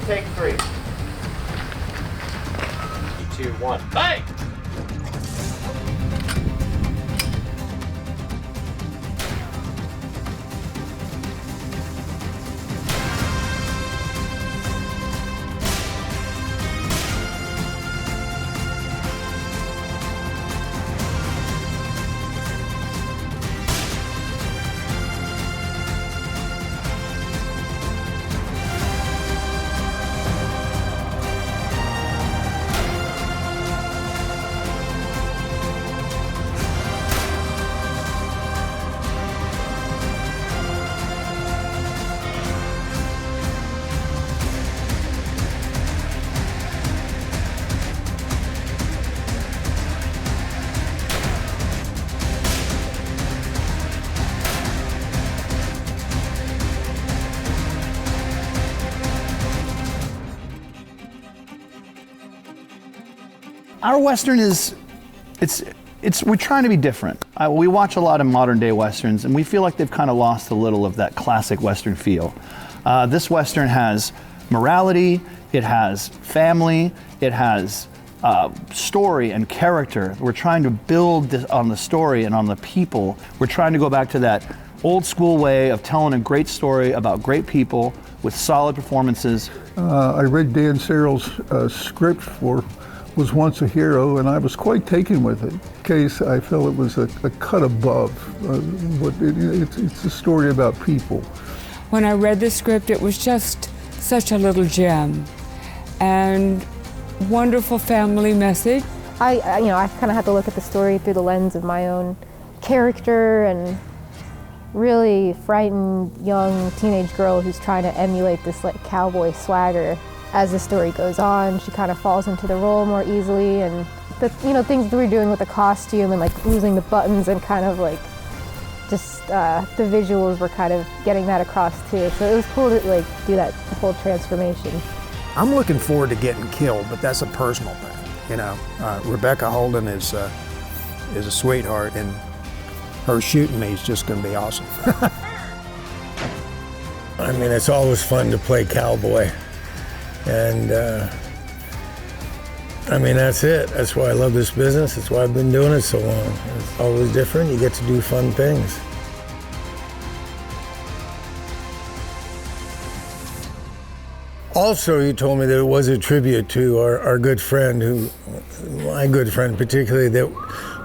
take 3. 3, 2, 1, bang! Our Western we're trying to be different. We watch a lot of modern day Westerns and we feel like they've kind of lost a little of that classic Western feel. This Western has morality, it has family, it has story and character. We're trying to build this on the story and on the people. We're trying to go back to that old school way of telling a great story about great people with solid performances. I read Dan Searle's script for Was Once a Hero, and I was quite taken with it. In case I felt it was a cut above. It's a story about people. When I read the script, it was just such a little gem, and wonderful family message. I kind of had to look at the story through the lens of my own character and really frightened young teenage girl who's trying to emulate this like cowboy swagger. As the story goes on, she kind of falls into the role more easily, and the things that we're doing with the costume and like losing the buttons and kind of like just the visuals were kind of getting that across too. So it was cool to like do that whole transformation. I'm looking forward to getting killed, but that's a personal thing. Rebecca Holden is a sweetheart, and her shooting me is just going to be awesome. I mean, it's always fun to play cowboy. And that's it. That's why I love this business. That's why I've been doing it so long. It's always different. You get to do fun things. Also, you told me that it was a tribute to our good friend, my good friend particularly, that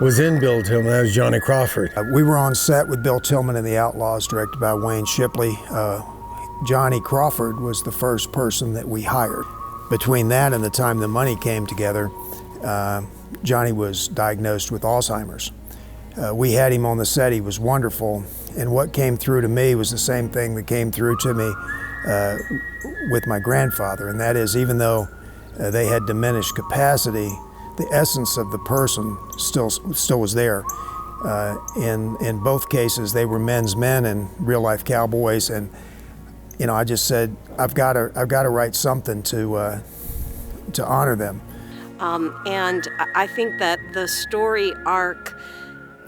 was in Bill Tillman. That was Johnny Crawford. We were on set with Bill Tillman and the Outlaws, directed by Wayne Shipley. Johnny Crawford was the first person that we hired. Between that and the time the money came together, Johnny was diagnosed with Alzheimer's. We had him on the set. He was wonderful. And what came through to me was the same thing that came through to me with my grandfather. And that is, even though they had diminished capacity, the essence of the person still was there. In both cases, they were men's men and real life cowboys. And I just said, I've got to write something to honor them. And I think that the story arc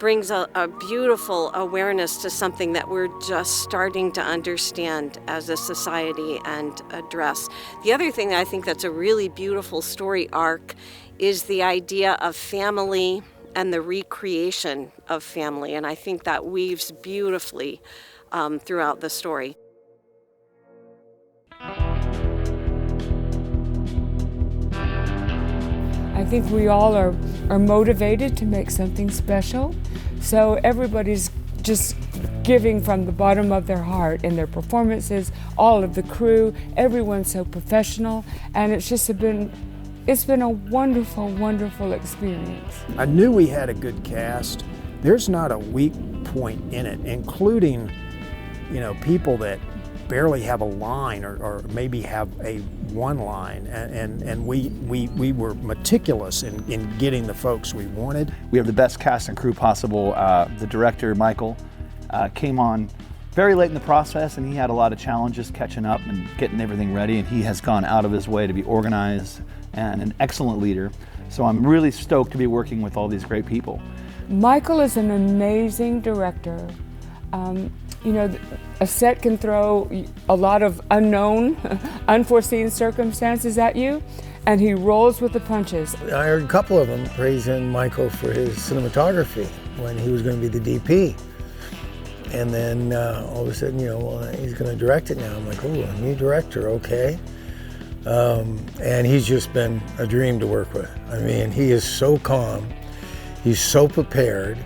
brings a beautiful awareness to something that we're just starting to understand as a society and address. The other thing that I think that's a really beautiful story arc is the idea of family and the recreation of family. And I think that weaves beautifully throughout the story. I think we all are motivated to make something special. So everybody's just giving from the bottom of their heart in their performances, all of the crew, everyone's so professional, and it's been a wonderful, wonderful experience. I knew we had a good cast. There's not a weak point in it, including, people that barely have a line or maybe have a one line, and we were meticulous in getting the folks we wanted. We have the best cast and crew possible. The director, Michael, came on very late in the process, and he had a lot of challenges catching up and getting everything ready, and he has gone out of his way to be organized and an excellent leader. So I'm really stoked to be working with all these great people. Michael is an amazing director. You know, a set can throw a lot of unknown, unforeseen circumstances at you, and he rolls with the punches. I heard a couple of them praising Michael for his cinematography when he was going to be the DP. And then all of a sudden, he's going to direct it now. I'm like, oh, a new director, okay. And he's just been a dream to work with. I mean, he is so calm. He's so prepared.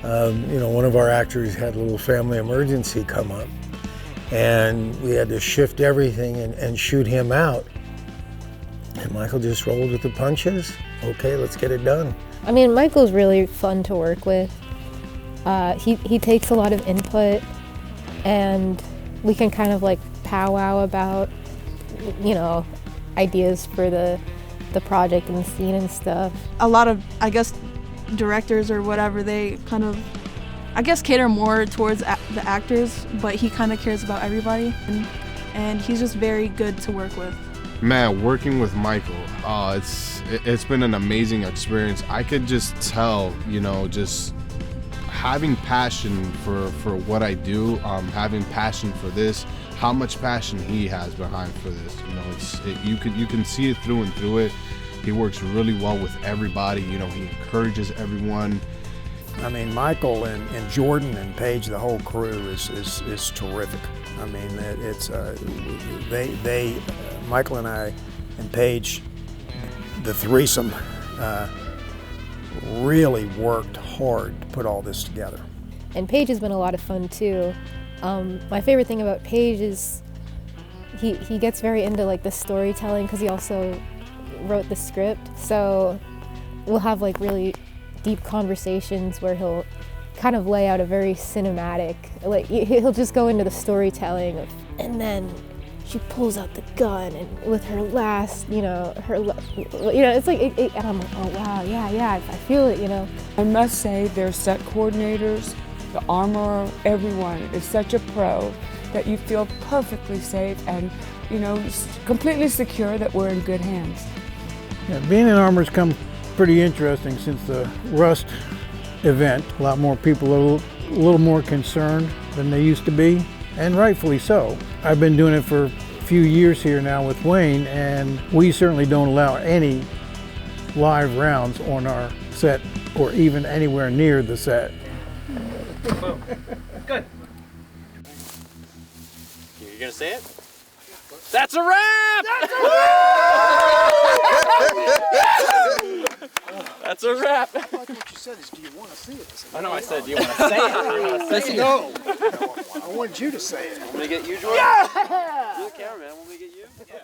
One of our actors had a little family emergency come up, and we had to shift everything and shoot him out. And Michael just rolled with the punches. Okay, let's get it done. I mean, Michael's really fun to work with. He takes a lot of input, and we can kind of like powwow about, ideas for the project and the scene and stuff. A lot of, I guess, directors or whatever, they kind of, I guess, cater more towards the actors, but he kind of cares about everybody, and he's just very good to work with. Man, working with Michael, it's been an amazing experience. I could just tell, just having passion for what I do, having passion for this, how much passion he has behind for this. You can see it through and through it. He works really well with everybody. He encourages everyone. I mean, Michael and Jordan and Paige, the whole crew is terrific. I mean, it's Michael and I and Paige, the threesome, really worked hard to put all this together. And Paige has been a lot of fun too. My favorite thing about Paige is he gets very into like the storytelling because he also wrote the script. So we'll have like really deep conversations where he'll kind of lay out a very cinematic, like he'll just go into the storytelling of, and then she pulls out the gun and with her last, it's like, and I'm like, oh wow, yeah, I feel it, I must say their set coordinators, the armorer, everyone is such a pro that you feel perfectly safe and, completely secure that we're in good hands. Yeah, being in armor's come pretty interesting since the Rust event. A lot more people are a little more concerned than they used to be, and rightfully so. I've been doing it for a few years here now with Wayne, and we certainly don't allow any live rounds on our set or even anywhere near the set. Good. You gonna say it? That's a wrap! That's a wrap! That's a wrap. I thought what you said is, do you want to see it? I know I said, do you want to say it? No, I wanted you to say it. Want me to get you, Jordan? Yeah! You're the cameraman. Want me to get you? Yeah.